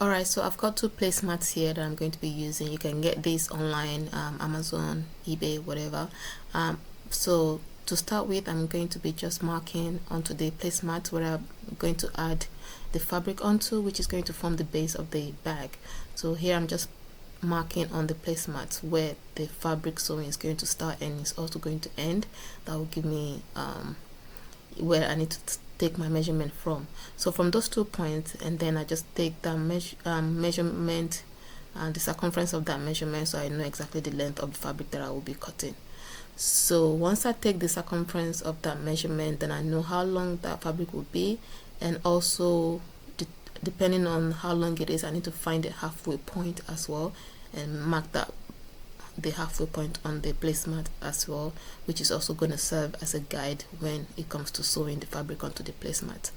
Alright, so I've got two placemats here that I'm going to be using. You can get these online, Amazon, eBay, whatever. So to start with, I'm going to be just marking onto the placemat where I'm going to add the fabric onto, which is going to form the base of the bag. So here I'm just marking on the placemat where the fabric sewing is going to start and is also going to end. That will give me where I need to take my measurement from. So from those 2 points, and then I just take the measurement and the circumference of that measurement, so I know exactly the length of the fabric that I will be cutting. So once I take the circumference of that measurement, then I know how long that fabric will be, and also depending on how long it is, I need to find a halfway point as well and mark that the halfway point on the placemat as well, which is also going to serve as a guide when it comes to sewing the fabric onto the placemat.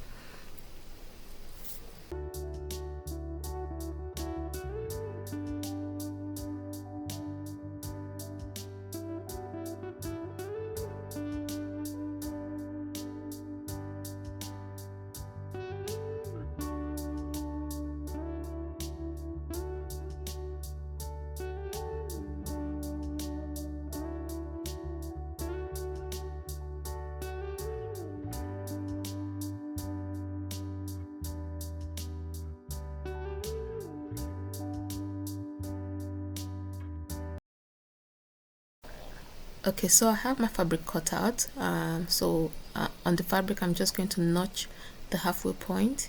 Okay, so I have my fabric cut out. On the fabric, I'm just going to notch the halfway point.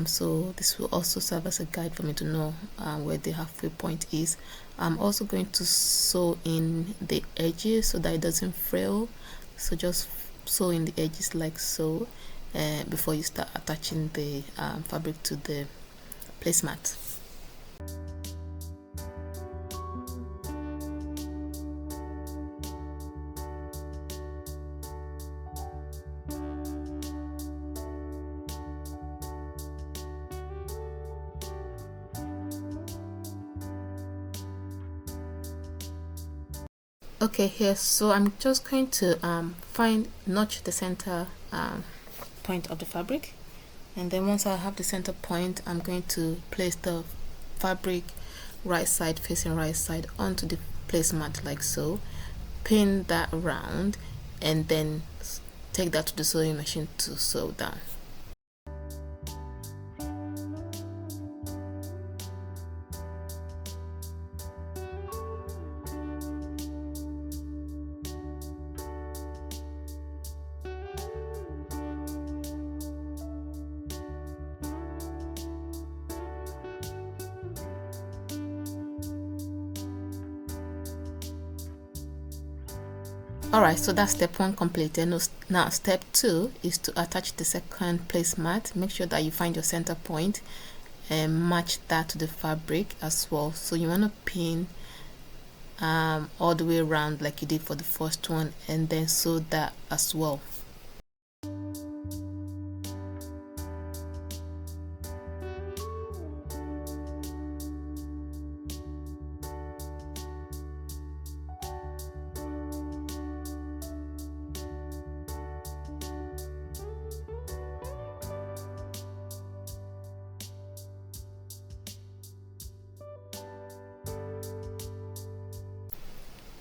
So this will also serve as a guide for me to know where the halfway point is. I'm also going to sew in the edges so that it doesn't frill. So just sew in the edges like so before you start attaching the fabric to the placemat. Okay, here, so I'm just going to notch the center point of the fabric, and then once I have the center point, I'm going to place the fabric right side facing right side onto the placemat like so, pin that around, and then take that to the sewing machine to sew down. Alright, so that's step 1 completed. Now step 2 is to attach the second placemat. Make sure that you find your center point and match that to the fabric as well. So you want to pin all the way around like you did for the first one, and then sew that as well.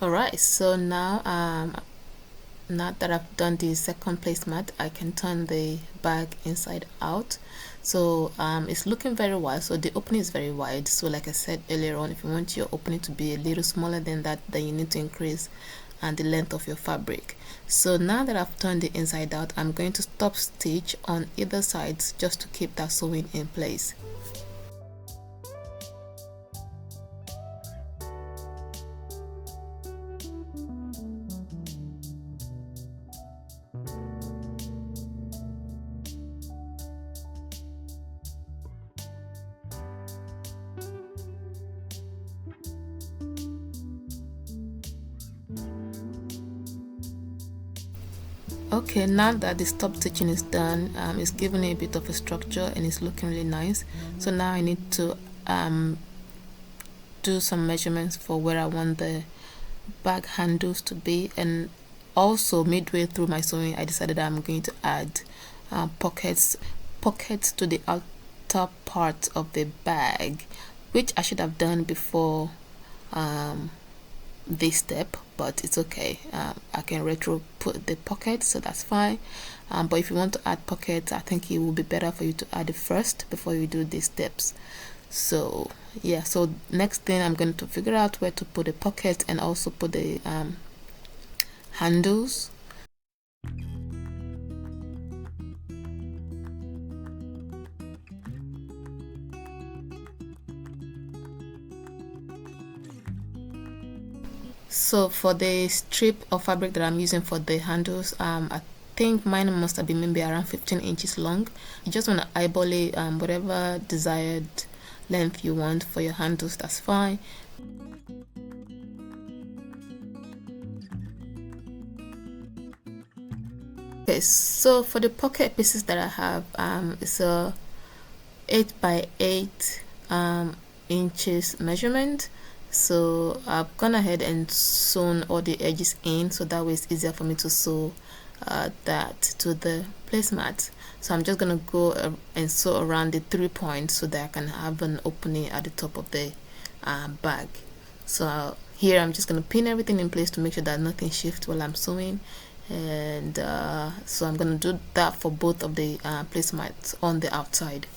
Alright, so now that I've done the second placemat, I can turn the bag inside out. So it's looking very wide, so the opening is very wide. So like I said earlier on, if you want your opening to be a little smaller than that, then you need to increase the length of your fabric. So now that I've turned the inside out, I'm going to stop stitch on either sides just to keep that sewing in place. Okay, now that the stop stitching is done, it's giving a bit of a structure and it's looking really nice. So now I need to do some measurements for where I want the bag handles to be, and also midway through my sewing I decided that I'm going to add pockets to the top part of the bag, which I should have done before this step, but it's okay. I can retro put the pocket, so that's fine. But if you want to add pockets, I think it will be better for you to add it first before you do these steps. So yeah, so next thing I'm going to figure out where to put the pocket and also put the handles. So for the strip of fabric that I'm using for the handles, I think mine must have been maybe around 15 inches long. You just want to eyeball it, whatever desired length you want for your handles, that's fine. Okay, so for the pocket pieces that I have, it's a 8 by 8 inches measurement. So I've gone ahead and sewn all the edges in, so that way it's easier for me to sew that to the placemat. So I'm just gonna go and sew around the 3 points so that I can have an opening at the top of the bag. So here I'm just gonna pin everything in place to make sure that nothing shifts while I'm sewing. And so I'm gonna do that for both of the placemats on the outside.